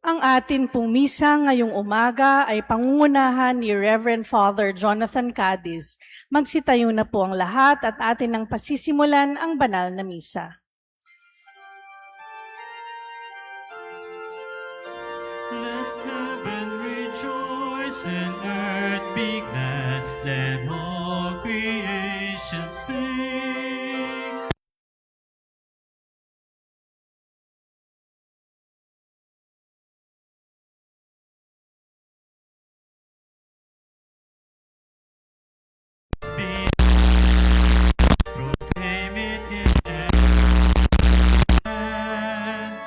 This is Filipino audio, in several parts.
Ang atin pong misa ngayong umaga ay pangungunahan ni Reverend Father Jonathan Cadiz. Magsitayo na po ang lahat at atin nang pasisimulan ang banal na misa. Let heaven rejoice and earth be glad. Let all creation sing. Proclaim it in every land.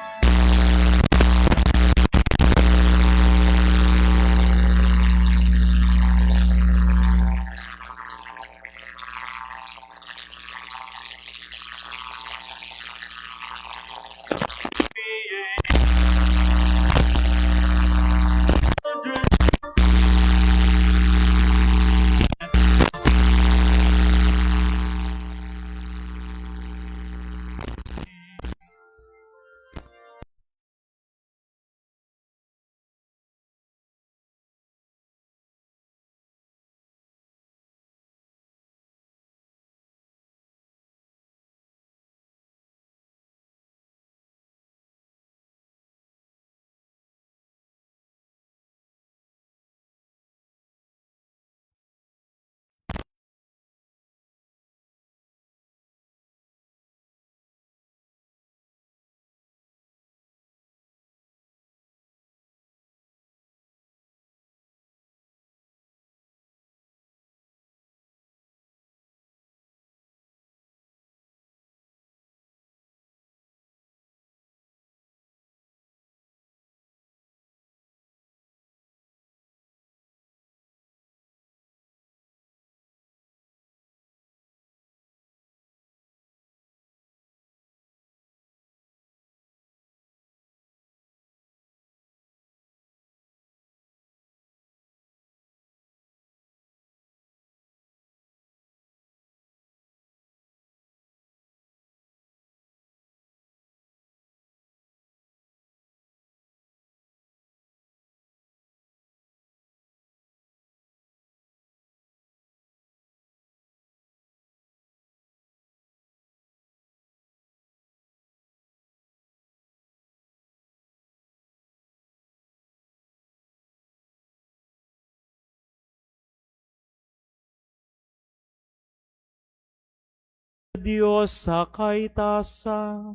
Diyos sa kaitasan.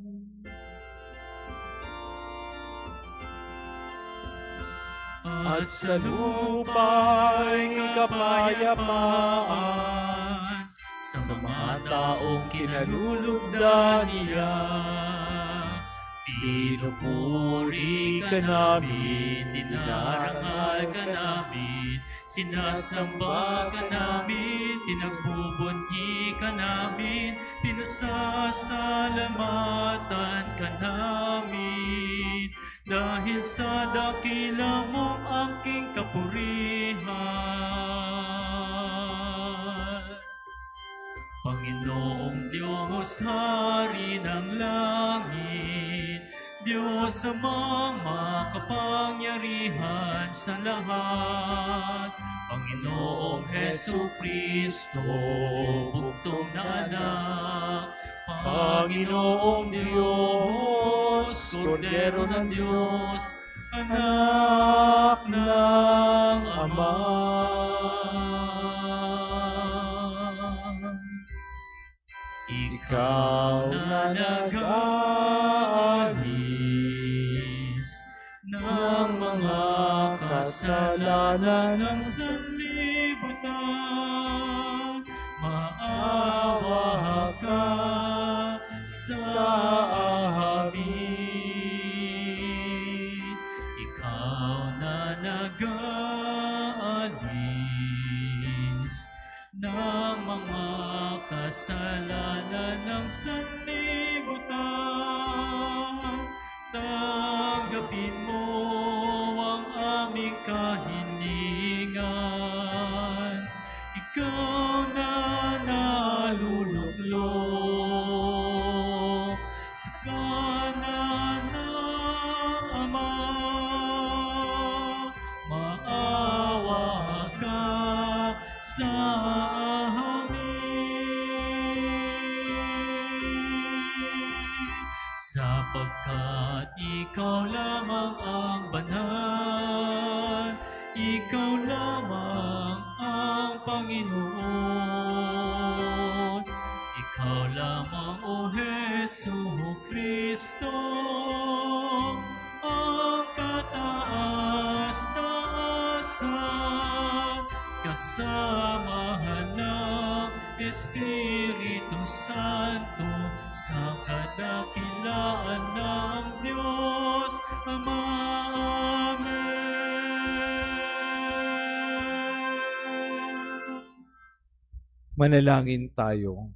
At sa lupa'y kapayapaan sa mga taong kinalulugdan niya. Pinupuri ka namin, dinarangal ka namin, sinasamba ka namin, pinagbubunyi ka namin, pinasasalamatan ka namin. Dahil sa dakila mong aking kapurihan. Panginoong Diyos, Hari ng langit, Diyos amang makapangyarihan sa lahat. Panginoong Hesu Kristo, bugtong na anak. Panginoong Diyos, Kordero ng Diyos, anak ng Ama. Ikaw na nag-aalis ng mga kasalanan ng sanlibutan. Maawa ka sa amin. Ikaw na nag-aalis ng mga kasalanan ng sanlibutan. Tanggapin mo ang aming kahilingan. Ikaw na naluluklok sa Sapagkat ikaw lamang ang banal, ikaw lamang ang Panginoon. Ikaw lamang, O Jesucristo, ang kataas-taasan, kasamahan ng Espiritu Santo, sa kadakilaan ng Diyos Ama. Amen. Manalangin tayo.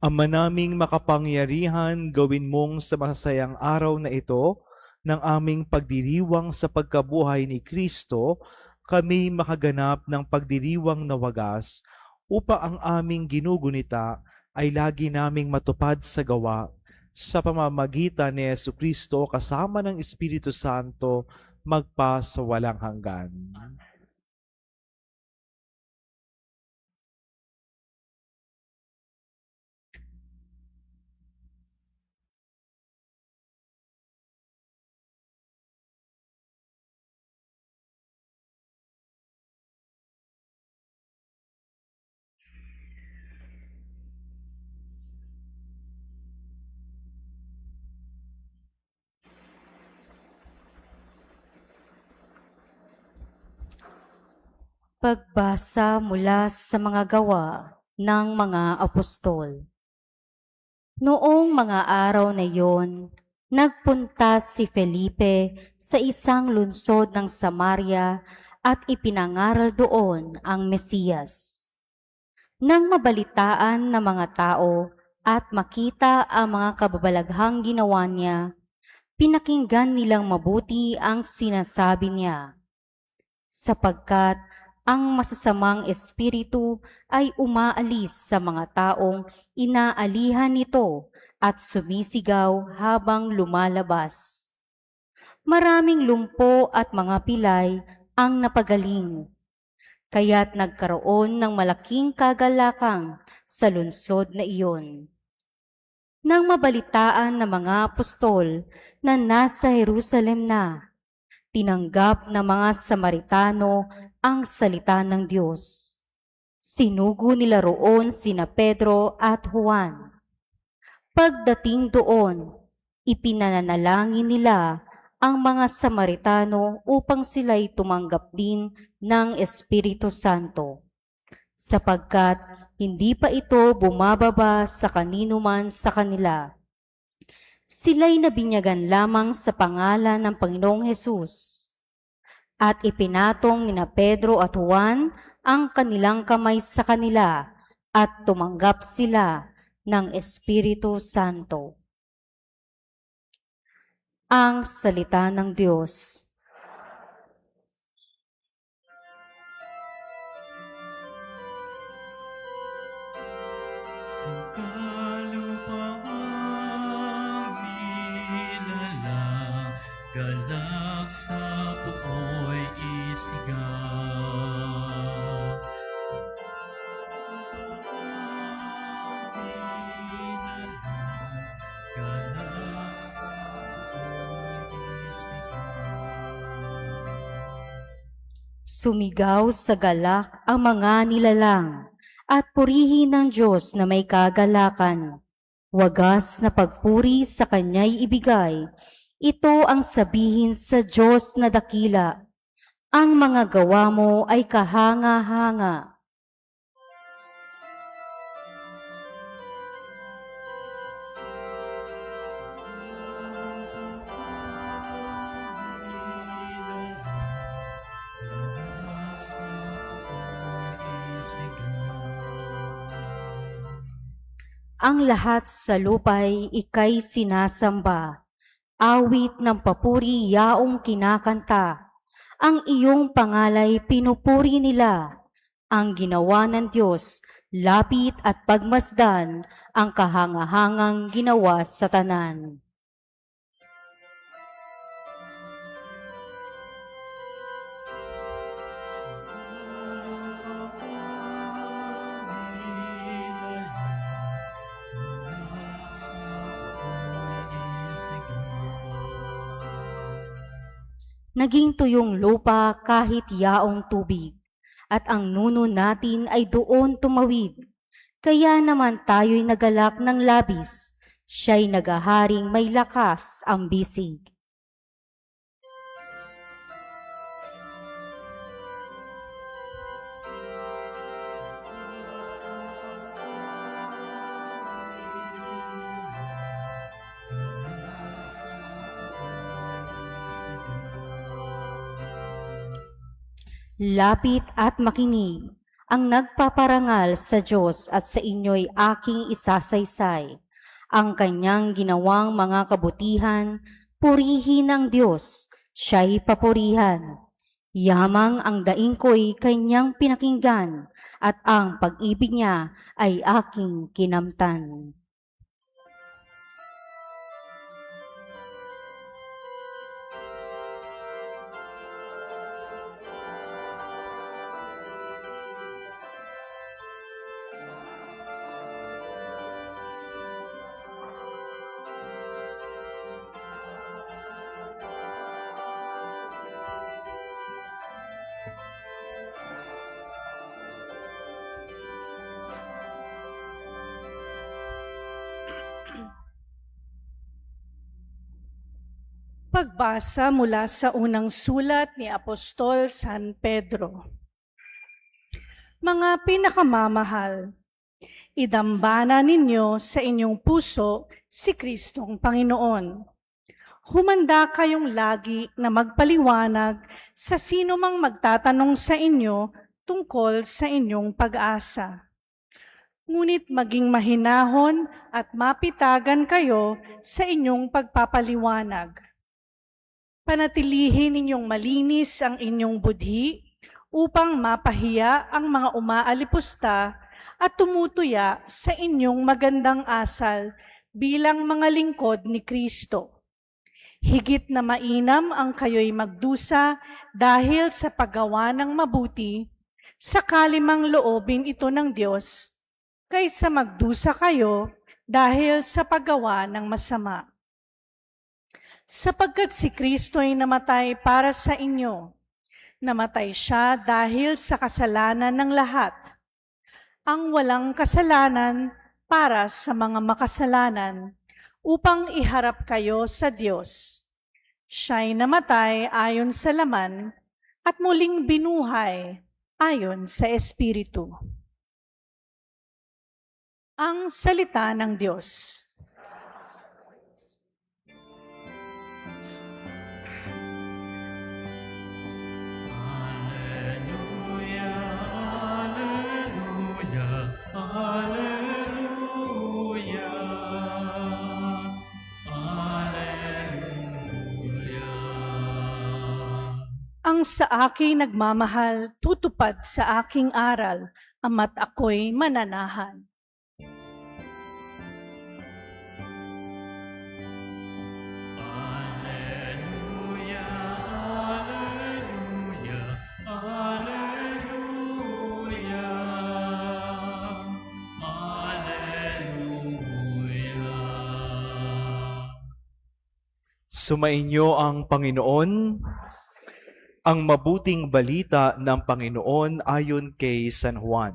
Ama naming makapangyarihan, gawin mong sa masayang araw na ito ng aming pagdiriwang sa pagkabuhay ni Kristo, kami makaganap ng pagdiriwang na wagas upang ang aming ginugunita ay lagi naming matupad sa gawa sa pamamagitan ni Jesucristo kasama ng Espiritu Santo magpa sa walang hanggan. Pagbasa mula sa mga gawa ng mga apostol. Noong mga araw na iyon, nagpunta si Felipe sa isang lungsod ng Samaria at ipinangaral doon ang Mesiyas. Nang mabalitaan ng mga tao at makita ang mga kababalaghang ginawa niya, pinakinggan nilang mabuti ang sinasabi niya, sapagkat ang masasamang espiritu ay umaalis sa mga taong inaalihan nito at sumisigaw habang lumalabas. Maraming lumpo at mga pilay ang napagaling, kaya't nagkaroon ng malaking kagalakan sa lungsod na iyon. Nang mabalitaan ng mga apostol na nasa Jerusalem na, tinanggap ng mga Samaritano ang salita ng Diyos. Sinugo nila roon sina Pedro at Juan. Pagdating doon, ipinanalangin nila ang mga Samaritano upang sila'y tumanggap din ng Espiritu Santo, sapagkat hindi pa ito bumababa sa kanino man sa kanila. Sila'y nabinyagan lamang sa pangalan ng Panginoong Hesus. At ipinatong nina Pedro at Juan ang kanilang kamay sa kanila at tumanggap sila ng Espiritu Santo. Ang salita ng Diyos. Sa kalupaang nilalang, galak sa buoy isigaw. Sa kalupaang nilalang, galak sa buoy isigaw. Sumigaw sa galak ang mga nilalang at purihin ng Diyos na may kagalakan. Wagas na pagpuri sa Kanya'y ibigay. Ito ang sabihin sa Diyos na dakila. Ang mga gawa mo ay kahanga-hanga. Ang lahat sa lupa'y ika'y sinasamba. Awit ng papuri yaong kinakanta. Ang iyong pangalay pinupuri nila. Ang ginawa ng Diyos, lapit at pagmasdan, ang kahangahangang ginawa sa tanan. Naging tuyong lupa kahit yaong tubig, at ang nuno natin ay doon tumawid. Kaya naman tayo'y nagalak ng labis, siya'y nagaharing may lakas ang bisig. Lapit at makinig, ang nagpaparangal sa Diyos at sa inyo'y aking isasaysay. Ang kanyang ginawang mga kabutihan, purihin ang Diyos, siya'y papurihan. Yamang ang daing ko'y kanyang pinakinggan, at ang pag-ibig niya ay aking kinamtan. Pagbasa mula sa unang sulat ni Apostol San Pedro. Mga pinakamamahal, idambana ninyo sa inyong puso si Kristong Panginoon. Humanda kayong lagi na magpaliwanag sa sino mang magtatanong sa inyo tungkol sa inyong pag-asa. Ngunit maging mahinahon at mapitagan kayo sa inyong pagpapaliwanag. Panatilihin ninyong malinis ang inyong budhi upang mapahiya ang mga umaalipusta at tumutuya sa inyong magandang asal bilang mga lingkod ni Kristo. Higit na mainam ang kayo'y magdusa dahil sa paggawa ng mabuti, sakali mang loobin ito ng Diyos, kaysa magdusa kayo dahil sa paggawa ng masama. Sapagkat si Kristo ay namatay para sa inyo. Namatay siya dahil sa kasalanan ng lahat. Ang walang kasalanan para sa mga makasalanan, upang iharap kayo sa Diyos. Siya'y namatay ayon sa laman at muling binuhay ayon sa Espiritu. Ang salita ng Diyos. Ang sa akin nagmamahal, tutupad sa aking aral, ama't ako'y mananahan. Alleluia, alleluia, alleluia, alleluia. Sumainyo ang Panginoon. Ang mabuting balita ng Panginoon ayon kay San Juan.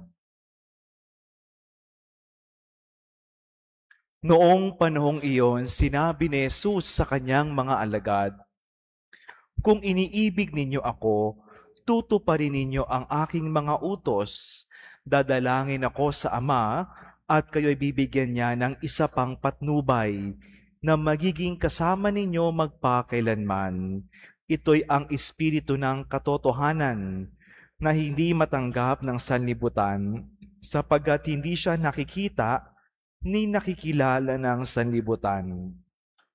Noong panahong iyon, sinabi ni Jesus sa kanyang mga alagad, "Kung iniibig ninyo ako, tutuparin ninyo ang aking mga utos. Dadalangin ako sa Ama, at kayo'y bibigyan niya ng isa pang patnubay na magiging kasama ninyo magpakailanman. Ito'y ang espiritu ng katotohanan na hindi matanggap ng sanlibutan, sapagkat hindi siya nakikita ni nakikilala ng sanlibutan.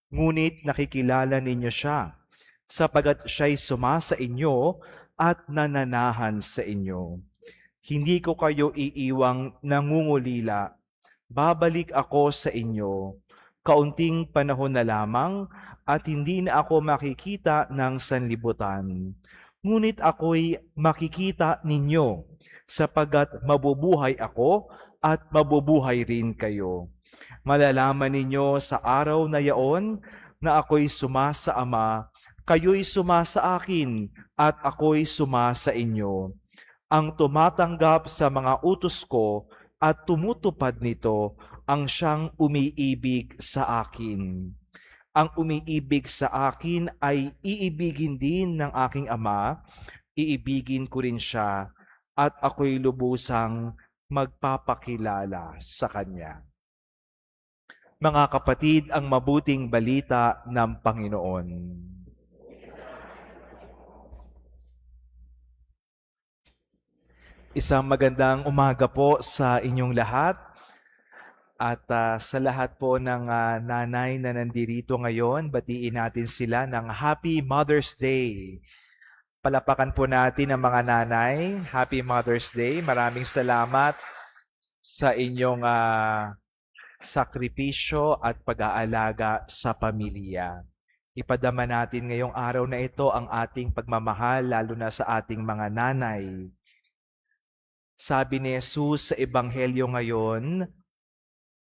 Ngunit nakikilala ninyo siya, sapagkat siya'y sumasa inyo at nananahan sa inyo. Hindi ko kayo iiwang nangungulila. Babalik ako sa inyo. Kaunting panahon na lamang, at hindi na ako makikita ng sanlibutan. Ngunit ako'y makikita ninyo, sapagkat mabubuhay ako at mabubuhay rin kayo. Malalaman ninyo sa araw na yaon na ako'y sumasa Ama, Kayo'y sumasa akin at ako'y sumasa inyo. Ang tumatanggap sa mga utos ko at tumutupad nito ang siyang umiibig sa akin. Ang umiibig sa akin ay iibigin din ng aking Ama, iibigin ko rin siya at ako'y lubusang magpapakilala sa Kanya. Mga kapatid, ang mabuting balita ng Panginoon. Isang magandang umaga po sa inyong lahat at sa lahat po ng nanay na nandirito ngayon, batiin natin sila ng Happy Mother's Day. Palapakan po natin ang mga nanay. Happy Mother's Day. Maraming salamat sa inyong sakripisyo at pag-aalaga sa pamilya. Ipadama natin ngayong araw na ito ang ating pagmamahal, lalo na sa ating mga nanay. Sabi ni Jesus sa Ebanghelyo ngayon,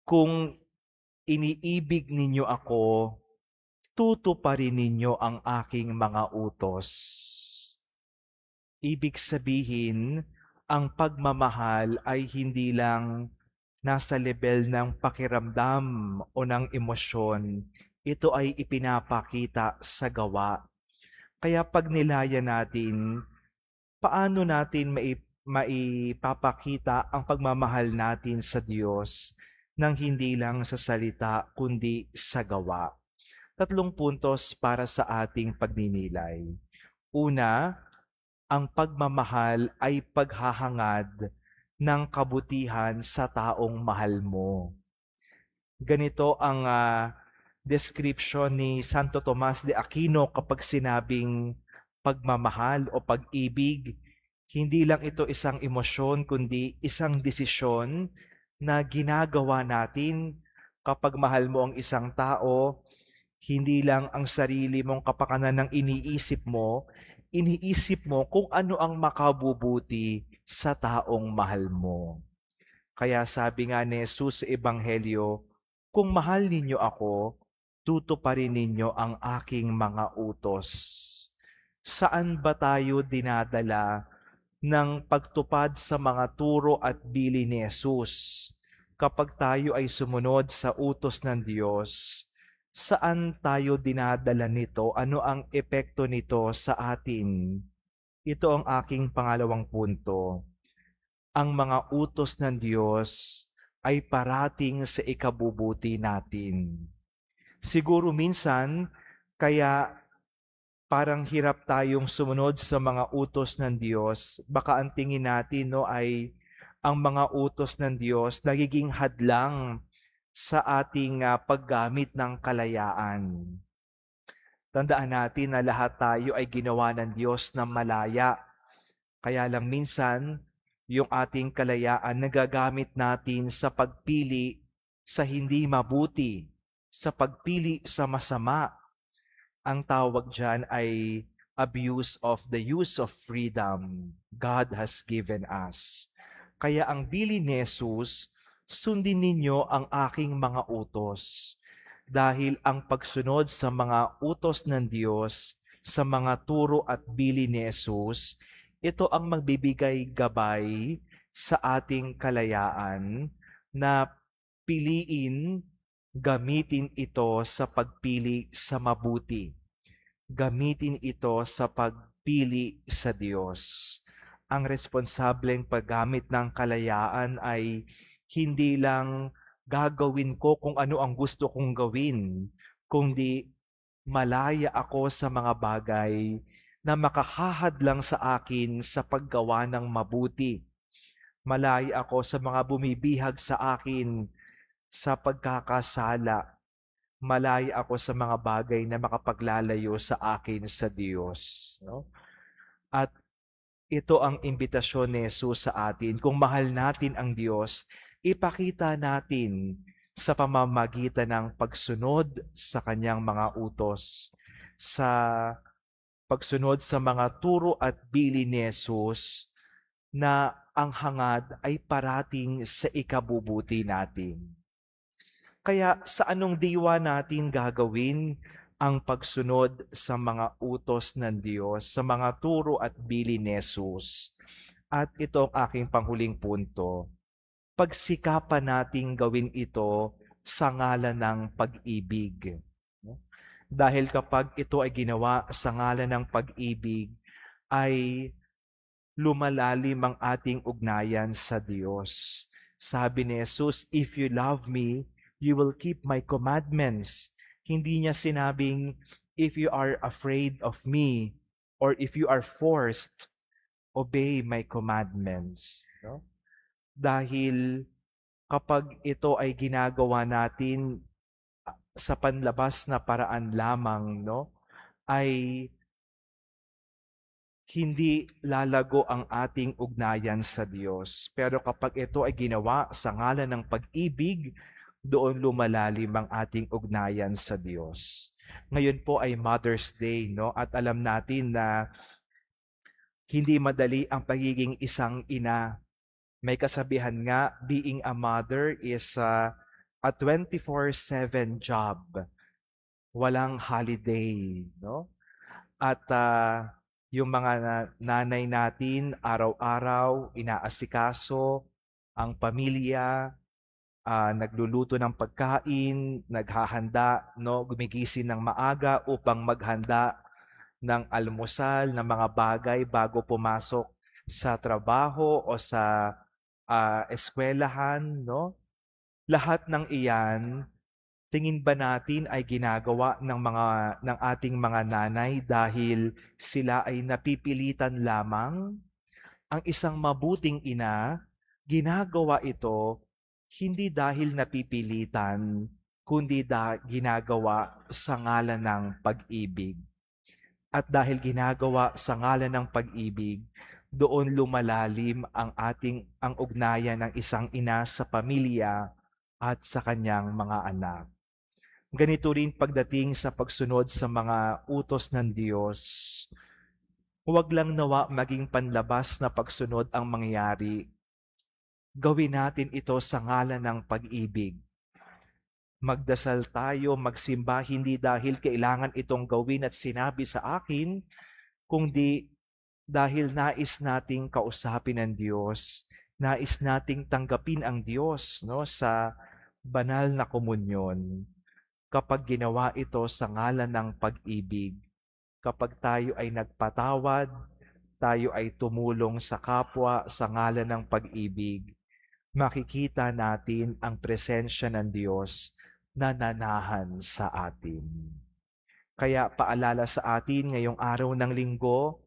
kung iniibig ninyo ako, tutuparin ninyo ang aking mga utos. Ibig sabihin, ang pagmamahal ay hindi lang nasa level ng pakiramdam o ng emosyon. Ito ay ipinapakita sa gawa. Kaya pag nilaya natin, paano natin maipapakita ang pagmamahal natin sa Diyos nang hindi lang sa salita kundi sa gawa? 3 puntos para sa ating pagninilay. Una, ang pagmamahal ay paghahangad ng kabutihan sa taong mahal mo. Ganito ang description ni Santo Tomas de Aquino kapag sinabing pagmamahal o pag-ibig. Hindi lang ito isang emosyon, kundi isang desisyon na ginagawa natin. Kapag mahal mo ang isang tao, hindi lang ang sarili mong kapakanan ng iniisip mo kung ano ang makabubuti sa taong mahal mo. Kaya sabi nga ni Jesus sa Ebanghelyo, kung mahal ninyo ako, tutuparin ninyo ang aking mga utos. Saan ba tayo dinadala ng pagtupad sa mga turo at bilin ni Jesus? Kapag tayo ay sumunod sa utos ng Diyos, saan tayo dinadala nito? Ano ang epekto nito sa atin? Ito ang aking pangalawang punto. Ang mga utos ng Diyos ay parating sa ikabubuti natin. Siguro minsan, kaya parang hirap tayong sumunod sa mga utos ng Diyos. Baka ang tingin natin ay ang mga utos ng Diyos nagiging hadlang sa ating paggamit ng kalayaan. Tandaan natin na lahat tayo ay ginawa ng Diyos na malaya. Kaya lang minsan, yung ating kalayaan nagagamit natin sa pagpili sa hindi mabuti, sa pagpili sa masama. Ang tawag dyan ay abuse of the use of freedom God has given us. Kaya ang bilin ni Jesus, sundin ninyo ang aking mga utos. Dahil ang pagsunod sa mga utos ng Diyos, sa mga turo at bilin ni Jesus, ito ang magbibigay gabay sa ating kalayaan na piliin, gamitin ito sa pagpili sa mabuti. Gamitin ito sa pagpili sa Diyos. Ang responsableng paggamit ng kalayaan ay hindi lang gagawin ko kung ano ang gusto kong gawin, kundi malaya ako sa mga bagay na makahahad lang sa akin sa paggawa ng mabuti. Malaya ako sa mga bumibihag sa akin sa pagkakasala. Malaya ako sa mga bagay na makapaglalayo sa akin sa Diyos. No? At ito ang imbitasyon ni Jesus sa atin. Kung mahal natin ang Diyos, ipakita natin sa pamamagitan ng pagsunod sa Kanyang mga utos, sa pagsunod sa mga turo at bilin ni Jesus, na ang hangad ay parating sa ikabubuti natin. Kaya sa anong diwa natin gagawin ang pagsunod sa mga utos ng Diyos, sa mga turo at bilin ni Jesus. At ito ang aking panghuling punto. Pagsikapan nating gawin ito sa ngalan ng pag-ibig. Dahil kapag ito ay ginawa sa ngalan ng pag-ibig, ay lumalalim ang ating ugnayan sa Diyos. Sabi ni Jesus, "If you love me, you will keep my commandments." Hindi niya sinabing, "If you are afraid of me," or "if you are forced, obey my commandments." No? Dahil kapag ito ay ginagawa natin sa panlabas na paraan lamang, no, ay hindi lalago ang ating ugnayan sa Diyos. Pero kapag ito ay ginawa sa ngalan ng pag-ibig, doon lumalalim ang ating ugnayan sa Diyos. Ngayon po ay Mother's Day, no? At alam natin na hindi madali ang pagiging isang ina. May kasabihan nga, being a mother is a 24/7 job. Walang holiday, no? At yung mga nanay natin, araw-araw, inaasikaso ang pamilya, nagluluto ng pagkain, naghahanda, no? Gumigising ng maaga upang maghanda ng almusal, ng mga bagay bago pumasok sa trabaho o sa eskwelahan, no? Lahat ng iyan, tingin ba natin ay ginagawa ng ating mga nanay dahil sila ay napipilitan lamang? Ang isang mabuting ina, ginagawa ito hindi dahil napipilitan, kundi ginagawa sa ngalan ng pag-ibig. At dahil ginagawa sa ngalan ng pag-ibig, doon lumalalim ang ugnayan ng isang ina sa pamilya at sa kanyang mga anak. Ganito rin pagdating sa pagsunod sa mga utos ng Diyos. Huwag lang nawa maging panlabas na pagsunod ang mangyari. Gawin natin ito sa ngalan ng pag-ibig. Magdasal tayo, magsimba, hindi dahil kailangan itong gawin at sinabi sa akin, kundi dahil nais nating kausapin ang Diyos, nais nating tanggapin ang Diyos, no, sa banal na komunyon. Kapag ginawa ito sa ngalan ng pag-ibig, kapag tayo ay nagpatawad, tayo ay tumulong sa kapwa sa ngalan ng pag-ibig, makikita natin ang presensya ng Diyos na nanahan sa atin. Kaya paalala sa atin ngayong araw ng linggo,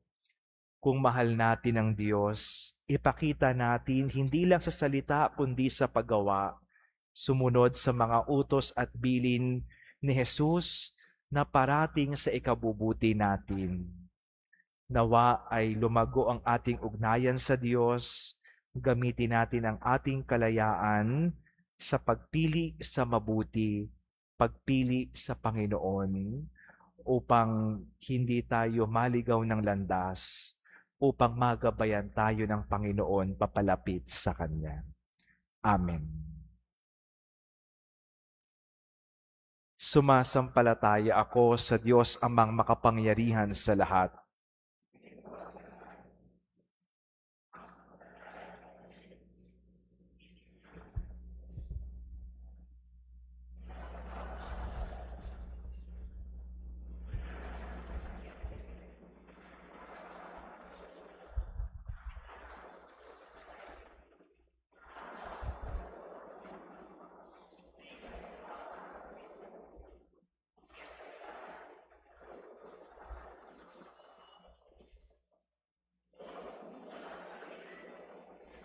kung mahal natin ang Diyos, ipakita natin hindi lang sa salita kundi sa paggawa, sumunod sa mga utos at bilin ni Jesus na parating sa ikabubuti natin. Nawa ay lumago ang ating ugnayan sa Diyos, gamitin natin ang ating kalayaan sa pagpili sa mabuti, pagpili sa Panginoon, upang hindi tayo maligaw ng landas, upang magabayan tayo ng Panginoon papalapit sa Kanya. Amen. Sumasampalataya ako sa Diyos amang makapangyarihan sa lahat.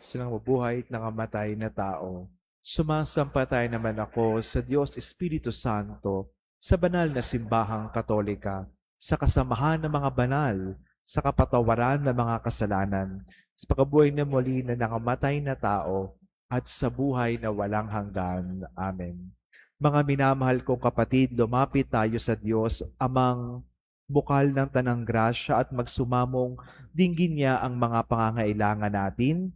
Silang mabuhay at nangamatay na tao. Sumasampalataya naman ako sa Diyos Espiritu Santo, sa banal na simbahang Katolika, sa kasamahan ng mga banal, sa kapatawaran ng mga kasalanan, sa pagkabuhay na muli na nangamatay na tao, at sa buhay na walang hanggan. Amen. Mga minamahal kong kapatid, lumapit tayo sa Diyos, amang bukal ng tanang grasya, at magsumamong dinggin niya ang mga pangangailangan natin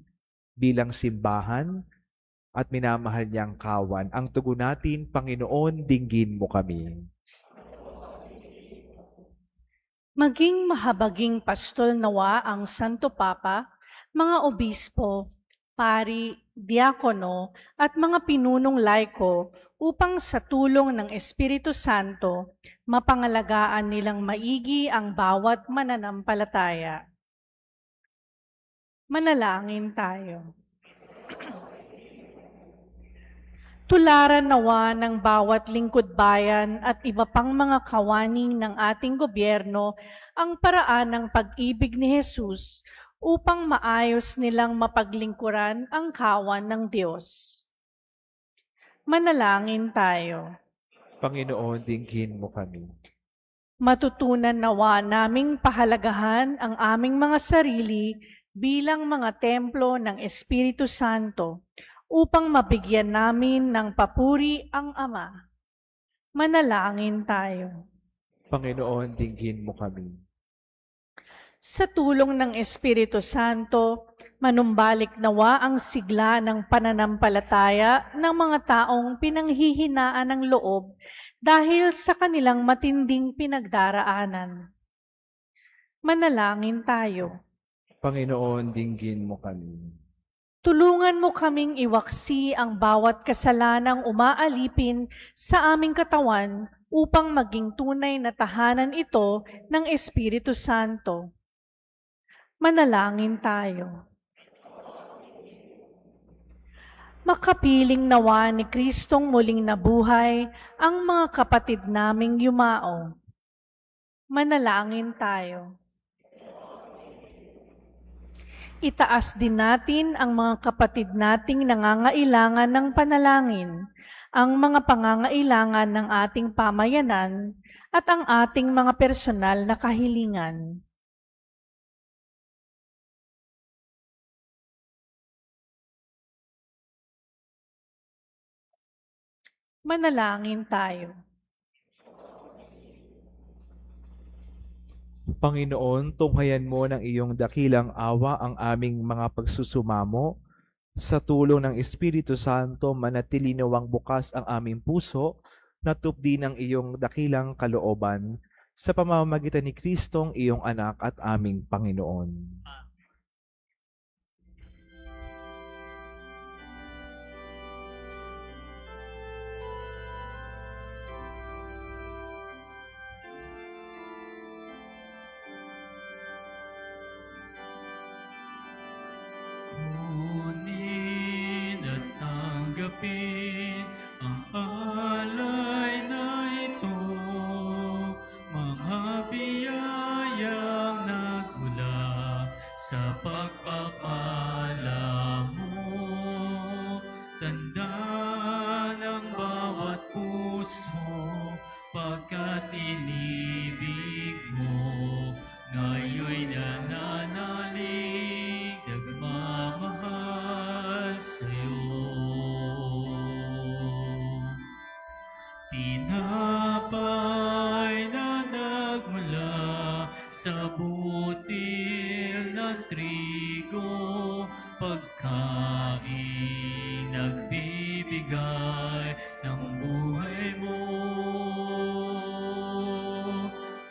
bilang simbahan at minamahal niyang kawan. Ang tugon natin, Panginoon, dinggin mo kami. Maging mahabaging pastol nawa ang Santo Papa, mga obispo, pari, diakono, at mga pinunong laiko upang sa tulong ng Espiritu Santo, mapangalagaan nilang maigi ang bawat mananampalataya. Manalangin tayo. Tularan nawa ng bawat lingkod bayan at iba pang mga kawani ng ating gobyerno ang paraan ng pag-ibig ni Jesus upang maayos nilang mapaglingkuran ang kawan ng Diyos. Manalangin tayo. Panginoon, dinggin mo kami. Matutunan nawa naming pahalagahan ang aming mga sarili bilang mga templo ng Espiritu Santo upang mabigyan namin ng papuri ang Ama. Manalangin tayo. Panginoon, dinggin mo kami. Sa tulong ng Espiritu Santo, manumbalik nawa ang sigla ng pananampalataya ng mga taong pinanghihinaan ng loob dahil sa kanilang matinding pinagdaraanan. Manalangin tayo. Panginoon, dinggin mo kami. Tulungan mo kaming iwaksi ang bawat kasalanang umaalipin sa aming katawan upang maging tunay na tahanan ito ng Espiritu Santo. Manalangin tayo. Makapiling nawa ni Kristong muling nabuhay ang mga kapatid naming yumao. Manalangin tayo. Itaas din natin ang mga kapatid nating nangangailangan ng panalangin, ang mga pangangailangan ng ating pamayanan at ang ating mga personal na kahilingan. Manalangin tayo. Panginoon, tunghayan mo ng iyong dakilang awa ang aming mga pagsusumamo. Sa tulong ng Espiritu Santo, manatili nawang bukas ang aming puso na tupdi ng iyong dakilang kalooban sa pamamagitan ni Kristong iyong anak at aming Panginoon. Kunin at tanggapin ang alay na ito, mga biyayang nagmula sa pagpapala mo. Tanda ng bawat puso, pagkat inibig mo, ngayon nananalig, nagmamahal sa'yo. Tinapay na nagmula sa butil ng trigo, pagkain nagbibigay ng buhay mo.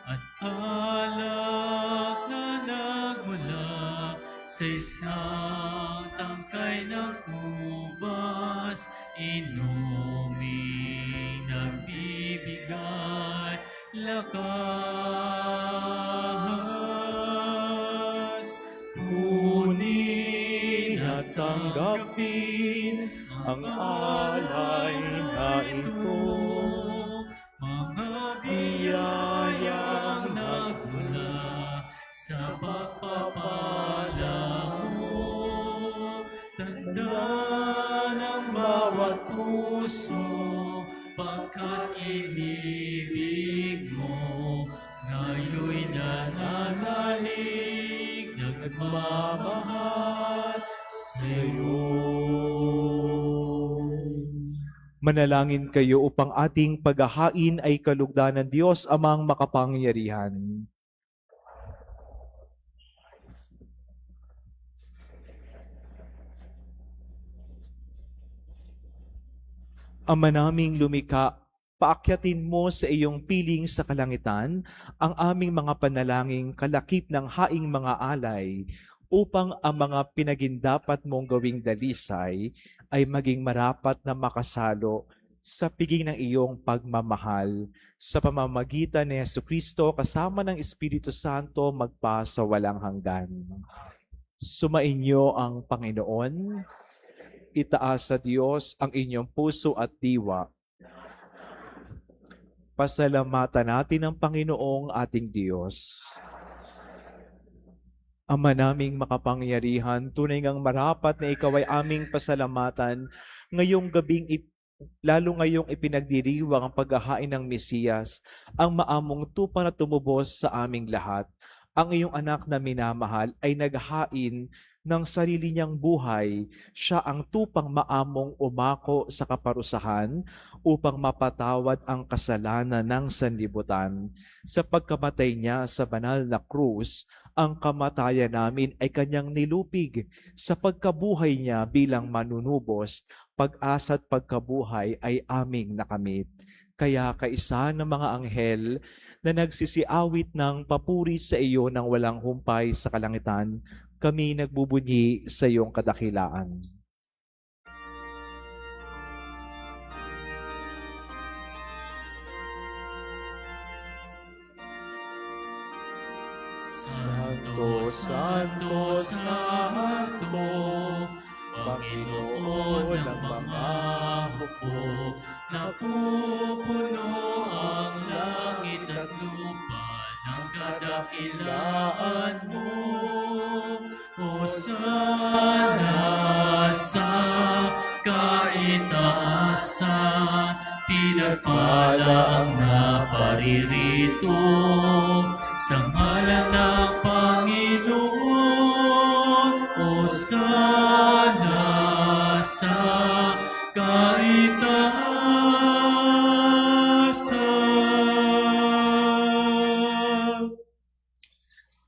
At alak na nagmula sa isang tangkay ng ubas, inuming nagbibigay lakas. Kunin at tanggapin ang alay na ito, mga biyayang nagmula sa pagpapala mo. Tanda ng bawat puso, pagkat inibig mo, ngayon nananalig, nagmamahal sa'yo. manalangin kayo upang ating paghahain ay kalugdan ng Diyos amang makapangyarihan. Ama naming lumikha, paakyatin mo sa iyong piling sa kalangitan ang aming mga panalangin kalakip ng haing mga alay, upang ang mga pinagindapat mong gawing dalisay ay maging marapat na makasalo sa piging ng iyong pagmamahal, sa pamamagitan ni Jesucristo kasama ng Espiritu Santo magpa sa walang hanggan. Sumainyo ang Panginoon, itaas sa Diyos ang inyong puso at diwa. Pasalamatan natin ang Panginoong ating Diyos. Ama naming makapangyarihan, tunay ngang marapat na ikaw ay aming pasalamatan ngayong gabing lalo ngayong ipinagdiriwang ang paghahain ng Mesiyas, ang maamong tupa na tumubos sa aming lahat. Ang iyong anak na minamahal ay naghain ng sarili niyang buhay. Siya ang tupang maamong umako sa kaparusahan upang mapatawad ang kasalanan ng sanlibutan. Sa pagkamatay niya sa banal na krus, ang kamatayan namin ay kanyang nilupig. Sa pagkabuhay niya bilang manunubos, pag-asa at pagkabuhay ay aming nakamit. Kaya kaisa ng mga anghel na nagsisiawit ng papuri sa iyo ng walang humpay sa kalangitan, kami nagbubunyi sa iyong kadakilaan. Santo, Santo, Santo, Panginoon ng mga hukbo, napupuno ang langit at lupa ng kadakilaan mo. Hosana sa kaitaasan, pinagpala ang naparirito sa ngalan ng Panginoon. Hosana sa kaitaasan.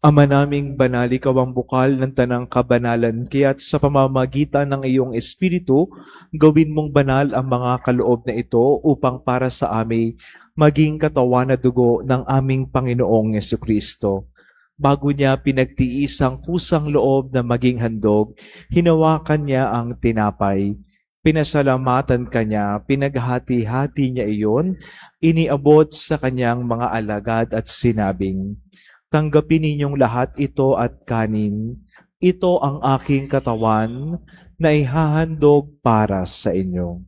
Ama naming banal, ikaw ang bukal ng tanang kabanalan, kaya't sa pamamagitan ng iyong Espiritu, gawin mong banal ang mga kaloob na ito upang para sa amin maging katawan na dugo ng aming Panginoong Jesucristo. Bago niya pinagtiis ang kusang loob na maging handog, hinawakan niya ang tinapay. Pinasalamatan kanya, pinaghati-hati niya iyon, iniabot sa kanyang mga alagad at sinabing, "Tanggapin ninyong lahat ito at kanin. Ito ang aking katawan na ihahandog para sa inyo."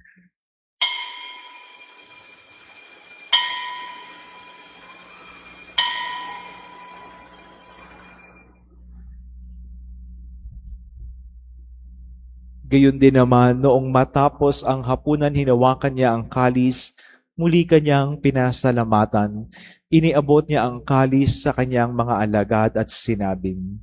Gayon din naman, noong matapos ang hapunan, hinawakan niya ang kalis, muli kanyang pinasalamatan. Iniabot niya ang kalis sa kanyang mga alagad at sinabing,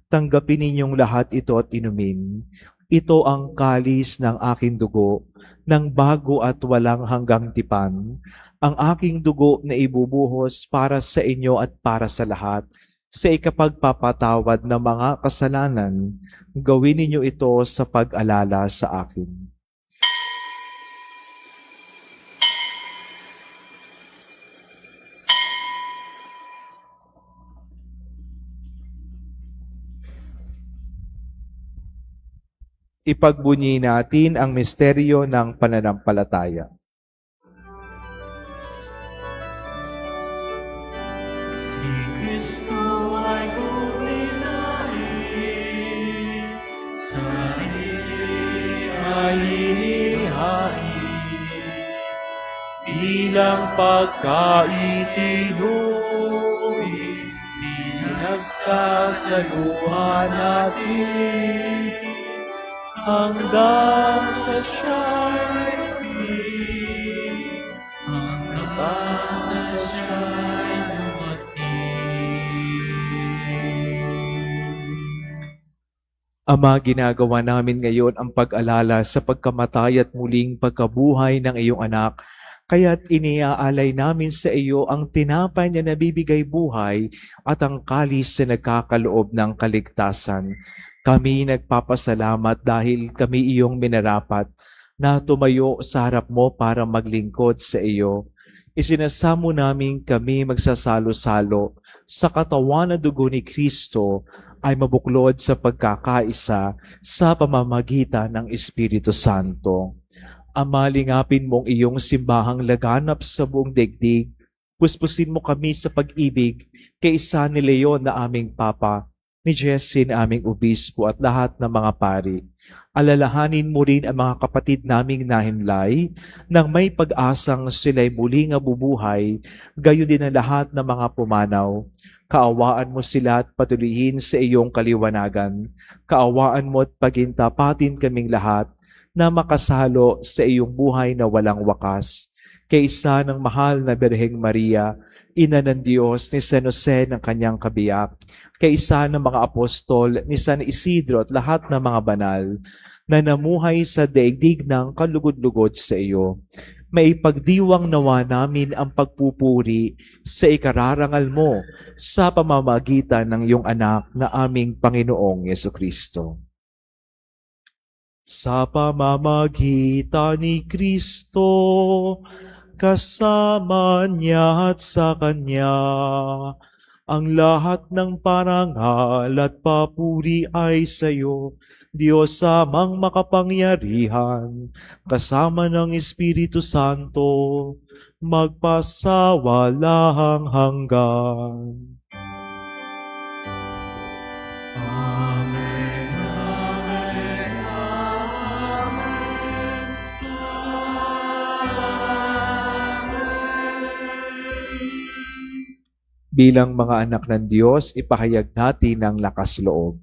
"Tanggapin ninyong lahat ito at inumin. Ito ang kalis ng aking dugo, ng bago at walang hanggang tipan. Ang aking dugo na ibubuhos para sa inyo at para sa lahat, sa ikapagpapatawad ng mga kasalanan. Gawin ninyo ito sa pag-alala sa akin." Ipagbunyi natin ang misteryo ng pananampalataya. Si Kristo ay guminahin, sarili ay inihain, bilang pagkaitinuwi, pinagsasaluhan natin, hanggang sa siya'y muli, hanggang sa siya'y Ama, ginagawa namin ngayon ang pag-alala sa pagkamatay at muling pagkabuhay ng iyong anak. Kaya't iniaalay namin sa iyo ang tinapay na nabibigay buhay at ang kalis na nagkakaloob ng kaligtasan. Kami nagpapasalamat dahil kami iyong minarapat na tumayo sa harap mo para maglingkod sa iyo. Isinasamo namin kami magsasalo-salo sa katawan at dugo ni Kristo ay mabuklod sa pagkakaisa sa pamamagitan ng Espiritu Santo. Ama, lingapin mong iyong simbahang laganap sa buong daigdig. Puspusin mo kami sa pag-ibig kay isa ni Leon na aming Papa, ni Jesse na aming Obispo at lahat ng mga pari. Alalahanin mo rin ang mga kapatid naming nahimlay nang may pag-asang sila'y muling nabubuhay, gayon din ang lahat ng mga pumanaw. Kaawaan mo sila at patuloyin sa iyong kaliwanagan. Kaawaan mo at pagintapatin kaming lahat na makasalo sa iyong buhay na walang wakas. Kaysa ng mahal na Birheng Maria, Ina ng Diyos, ni San Jose ng kanyang kabiyak, kaysa ng mga apostol, ni San Isidro at lahat ng mga banal, na namuhay sa daigdig ng kalugod-lugod sa iyo. Maipagdiwang nawa namin ang pagpupuri sa ikararangal mo sa pamamagitan ng iyong anak na aming Panginoong Yesukristo. Sa pamamagitan ni Kristo, kasama niya at sa Kanya, ang lahat ng parangal at papuri ay sa iyo, Diyos amang makapangyarihan, kasama ng Espiritu Santo, magpasawalang hanggan. Amen, amen, amen, amen. Bilang mga anak ng Diyos, ipahayag natin ang lakas loob.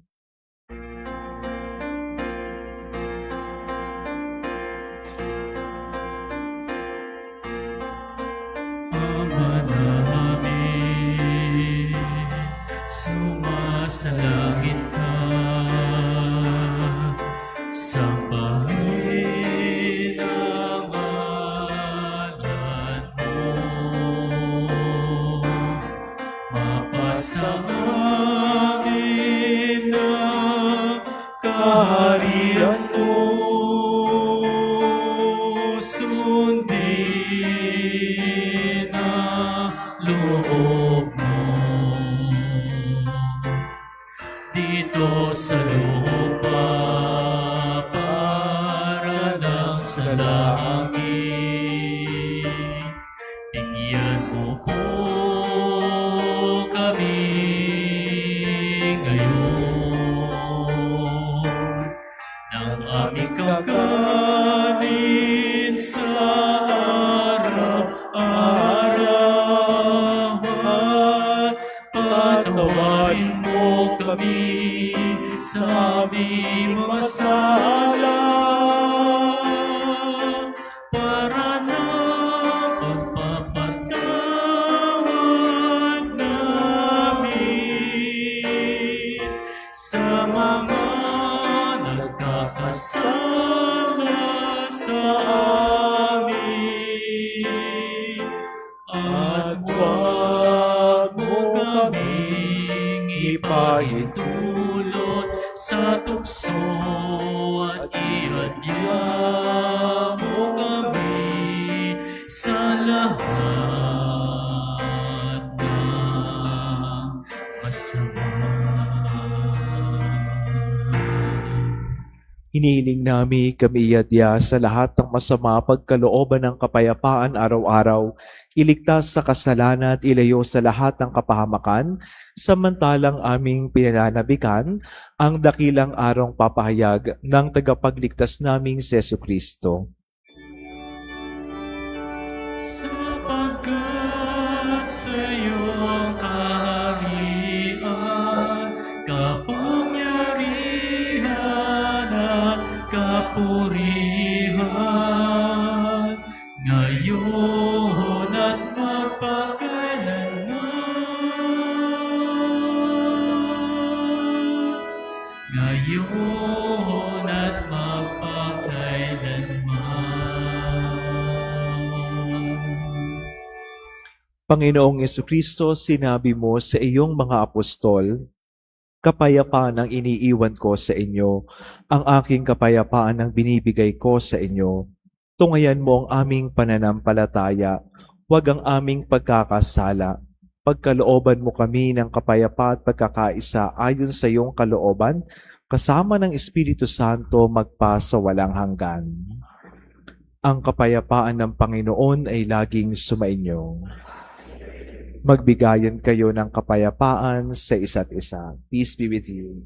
Ama namin, sumasalangit ka, sambahin ang ngalan mo, mapasa amin ang kaharian mo, sundin ang loob mo dito sa lupa para lang sa langit. Bigyan mo po kami ngayon ng aming kakanin sa araw-araw at patawarin mo kami sa aming masala para na pagpapatawad namin sa mga nagkakasala sa amin, at huwag mo kaming ipahintulot sa tukso at iadya mo kami sa lahat ng masama. Hinihiling namin kami iadya sa lahat ng masama pagkalooban ng kapayapaan araw-araw, iligtas sa kasalanan at ilayo sa lahat ng kapahamakan, samantalang aming pinananabikan ang dakilang arong papahayag ng tagapagligtas naming si Jesucristo. Sapagkat sa iyo ang kaharian, kapangyarihan at kapurihan, ngayon at magpakailanman. Ngayon at magpakailanman. Panginoong Yesukristo, sinabi mo sa iyong mga apostol, kapayapaan ang iniiwan ko sa inyo, ang aking kapayapaan ang binibigay ko sa inyo. Tungayan mo ang aming pananampalataya, huwag ang aming pagkakasala. Pagkalooban mo kami ng kapayapa at pagkakaisa ayon sa iyong kalooban, kasama ng Espiritu Santo magpa sa walang hanggan. Ang kapayapaan ng Panginoon ay laging sumainyo. Magbigayan kayo ng kapayapaan sa isa't isa. Peace be with you.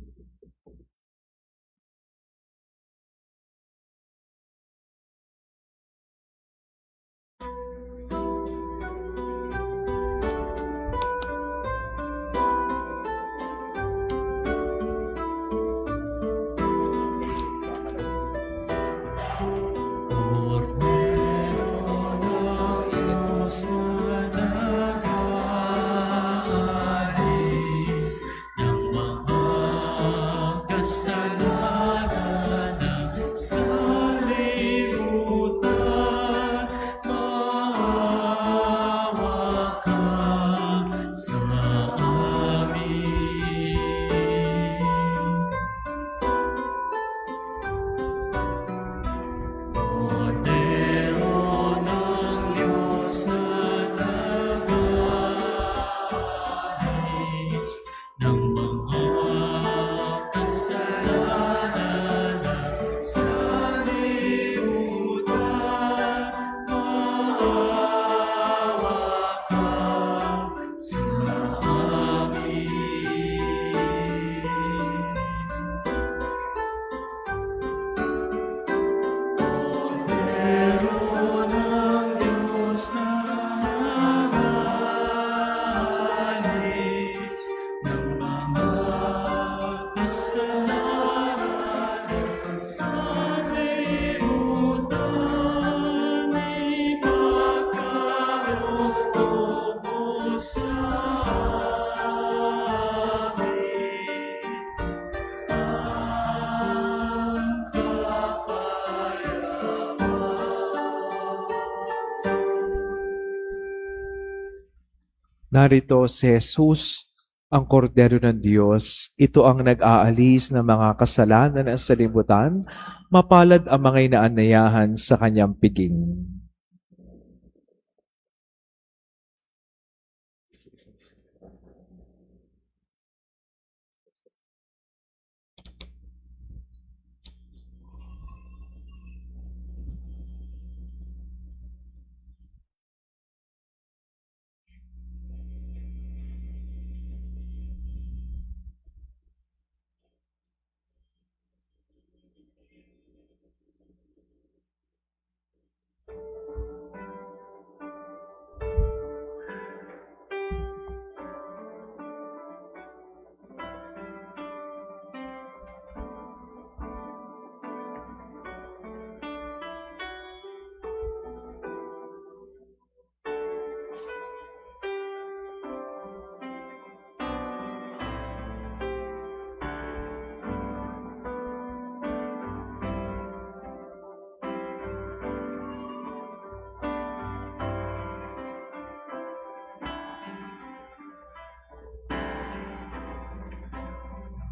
Narito si Jesus, ang kordero ng Diyos. Ito ang nag-aalis ng mga kasalanan ng salibutan. Mapalad ang mga inaanyayahan sa kanyang piging.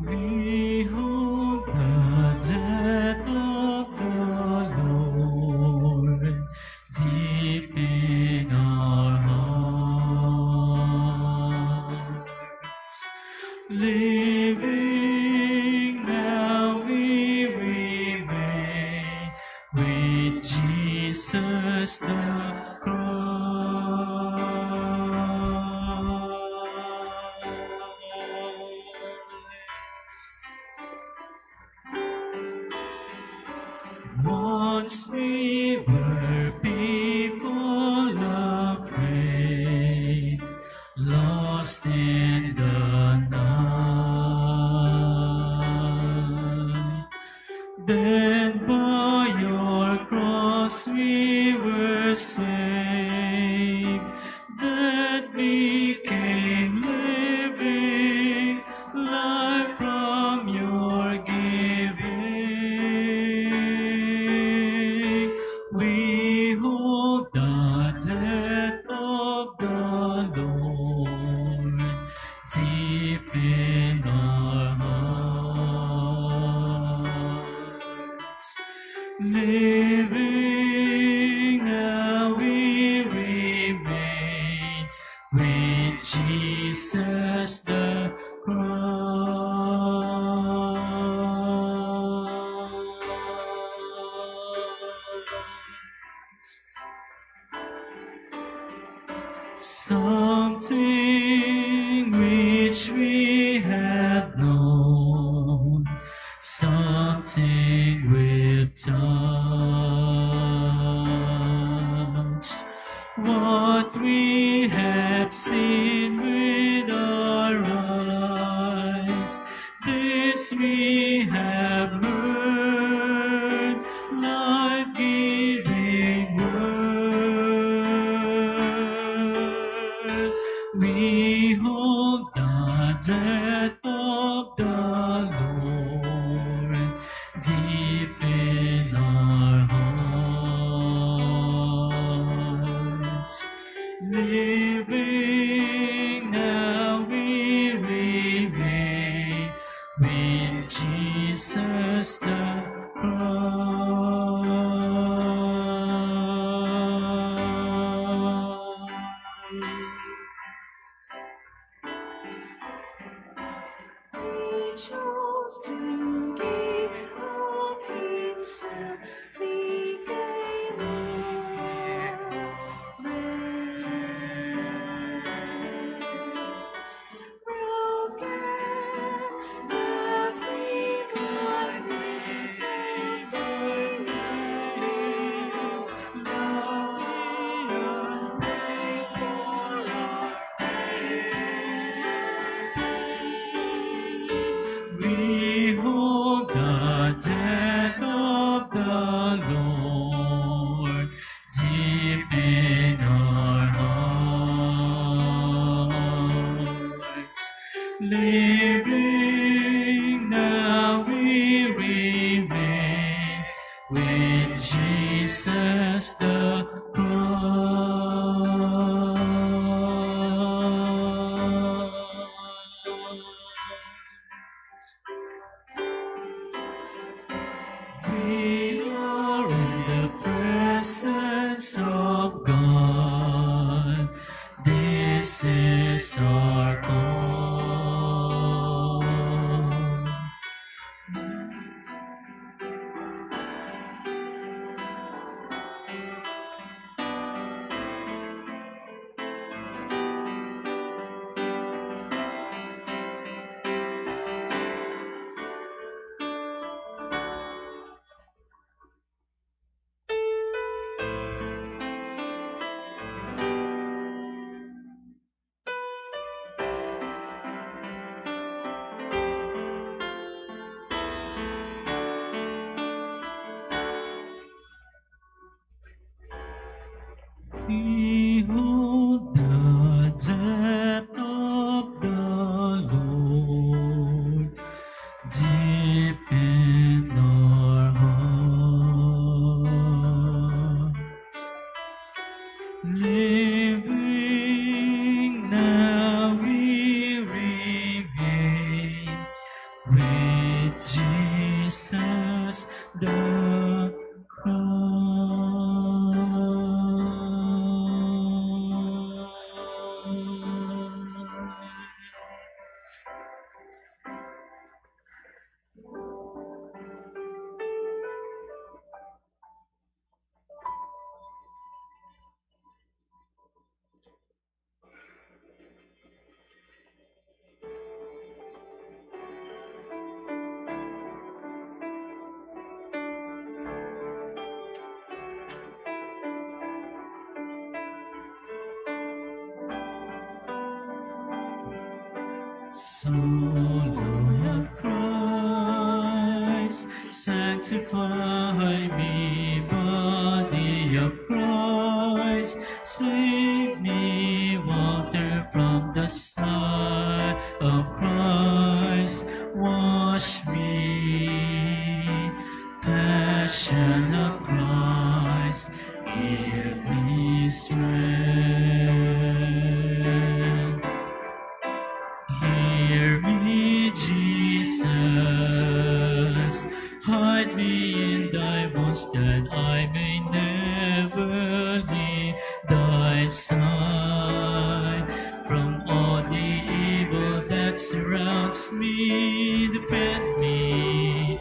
Behold the death of the Lord deep in our hearts. Living now we remain with Jesus the Once we were people afraid, lost in the night. Then by your cross we were saved. That became living life from your giving. We hold the death of the Lord deep in our hearts. Living now we remain Jesus the Christ. Something which we have known, something we've touched, what we have seen with our eyes, this we have heard, life-giving word. We hold the death of the Lord deep in our hearts. Living now we remain with Jesus the Christ. He chose to give of himself, became our broken, that we might live We hold the death of the Lord deep in our hearts. Living now we remain with Jesus the Christ. We are in the presence of God. This is our call. Behold the death of the Lord deep in our hearts. Living now we remain with Jesus the Christ. Soul of Christ, sanctify me, body of Christ, save me, water from the side of Christ, wash me, passion of Christ, give me strength. Hear me, Jesus, hide me in thy wounds that I may never leave thy side. From all the evil that surrounds me defend me.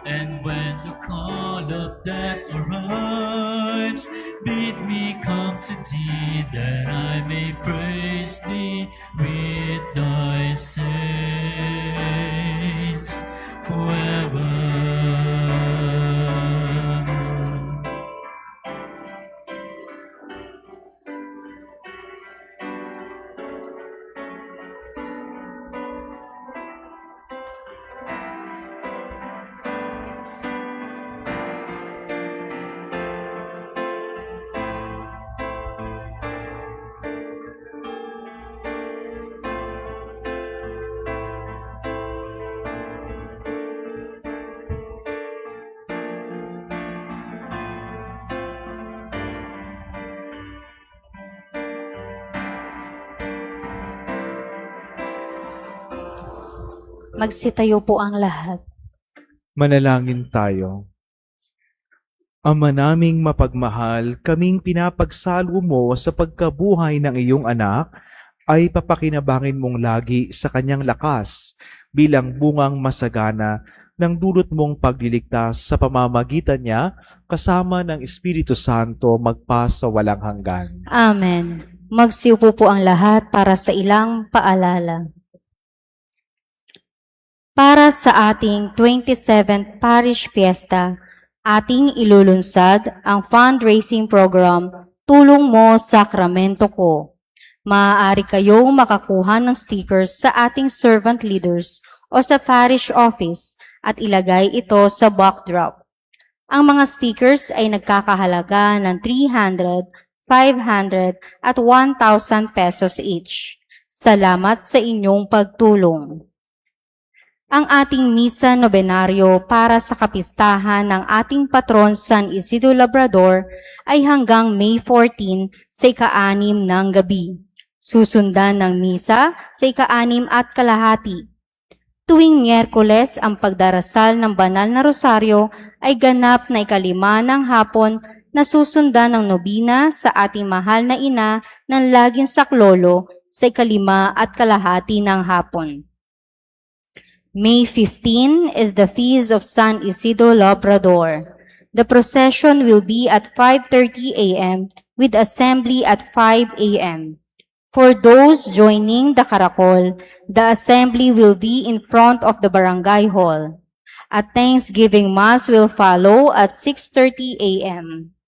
And when the call of death arrives, bid me come to thee, that I may praise thee with thy saints forever. Magsitayo po ang lahat. Manalangin tayo. Ama naming mapagmahal, kaming pinapagsalo mo sa pagkabuhay ng iyong anak, ay papakinabangin mong lagi sa kanyang lakas bilang bungang masagana ng dulot mong pagliligtas sa pamamagitan niya kasama ng Espiritu Santo magpa sa walang hanggan. Amen. Magsiupo po ang lahat para sa ilang paalala. Para sa ating 27th Parish Fiesta, ating ilulunsad ang fundraising program Tulong Mo Sakramento Ko. Maaari kayong makakuha ng stickers sa ating servant leaders o sa parish office at ilagay ito sa backdrop. Ang mga stickers ay nagkakahalaga ng 300, 500 at 1,000 pesos each. Salamat sa inyong pagtulong. Ang ating misa nobenaryo para sa kapistahan ng ating patron San Isidro Labrador ay hanggang May 14 sa ika-6 ng gabi. Susundan ng misa sa ika-6 at kalahati. Tuwing Miyerkules, ang pagdarasal ng banal na rosaryo ay ganap na ika-5 ng hapon na susundan ng nobina sa ating mahal na ina ng laging saklolo sa ika-5 at kalahati ng hapon. May 15 is the feast of San Isidro Labrador. The procession will be at 5:30 a.m. with assembly at 5 a.m. For those joining the Caracol, the assembly will be in front of the barangay hall. A Thanksgiving Mass will follow at 6:30 a.m.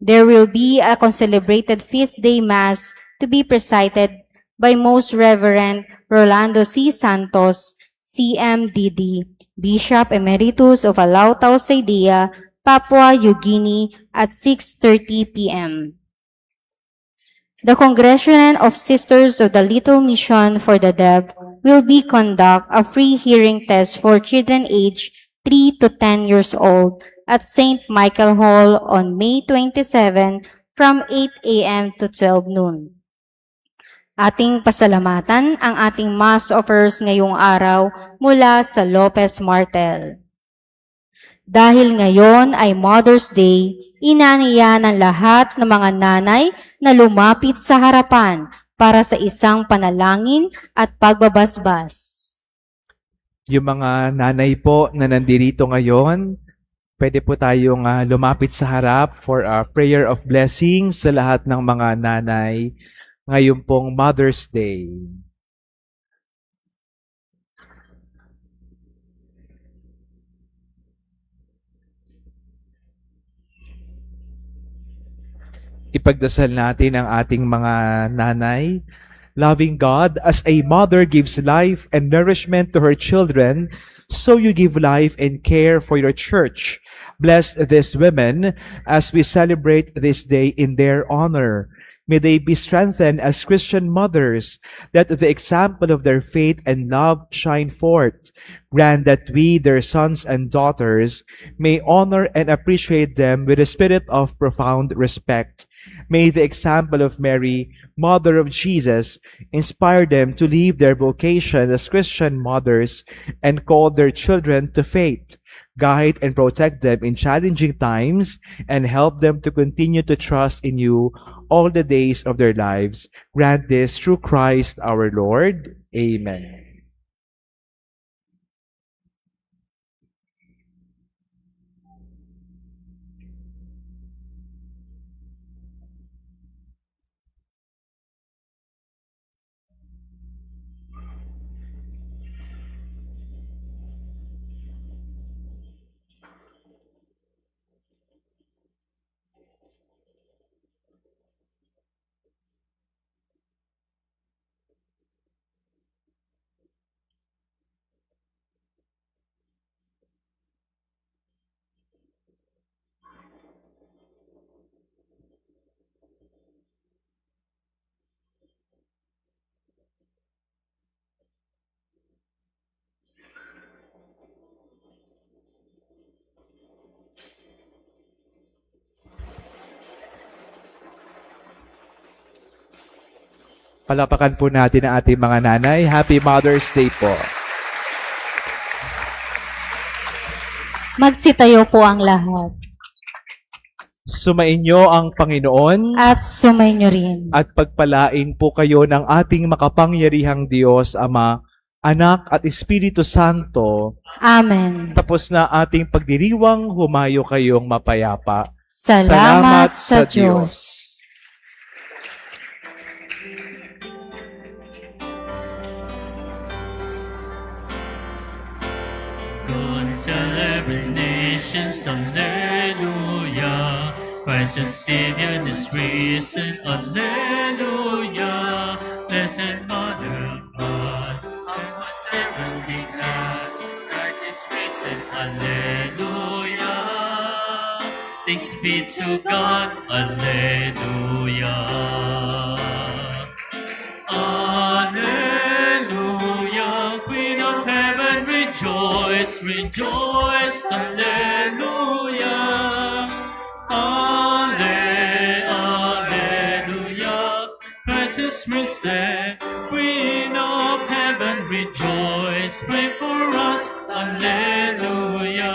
There will be a concelebrated feast day Mass to be presided by Most Reverend Rolando C. Santos, CMDD, Bishop Emeritus of Alautau Saidia, Papua New Guinea at 6:30 p.m. The Congregation of Sisters of the Little Mission for the Deaf will be conduct a free hearing test for children aged 3 to 10 years old at St. Michael Hall on May 27 from 8 a.m. to 12 noon. Ating pasalamatan ang ating mass offers ngayong araw mula sa Lopez Martel. Dahil ngayon ay Mother's Day, inaniya ng lahat ng mga nanay na lumapit sa harapan para sa isang panalangin at pagbabasbas. Yung mga nanay po na nandirito ngayon, pwede po tayong lumapit sa harap for a prayer of blessing sa lahat ng mga nanay ngayon pong Mother's Day. Ipagdasal natin ang ating mga nanay. Loving God, as a mother gives life and nourishment to her children, so you give life and care for your church. Bless these women as we celebrate this day in their honor. May they be strengthened as Christian mothers, that the example of their faith and love shine forth. Grant that we, their sons and daughters, may honor and appreciate them with a spirit of profound respect. May the example of Mary, Mother of Jesus, inspire them to leave their vocation as Christian mothers and call their children to faith. Guide and protect them in challenging times and help them to continue to trust in you all the days of their lives. Grant this through Christ our Lord. Amen. Palapakan po natin ang ating mga nanay. Happy Mother's Day po. Magsitayo po ang lahat. Sumainyo ang Panginoon At sumainyo rin. at pagpalain po kayo ng ating makapangyarihang Diyos, Ama, Anak at Espiritu Santo. Amen. Tapos na ating pagdiriwang, humayo kayong mapayapa. Salamat sa Diyos. Go and tell every nation, Alleluia. Christ your Savior is risen, Alleluia. Blessed Mother of God, how was heavenly glad. Christ is risen, Alleluia. Thanks be to God, Alleluia. Alleluia, Queen of Heaven, rejoice, rejoice, Alleluia. Alleluia, Christ is risen, Queen of Heaven, rejoice, pray for us, Alleluia.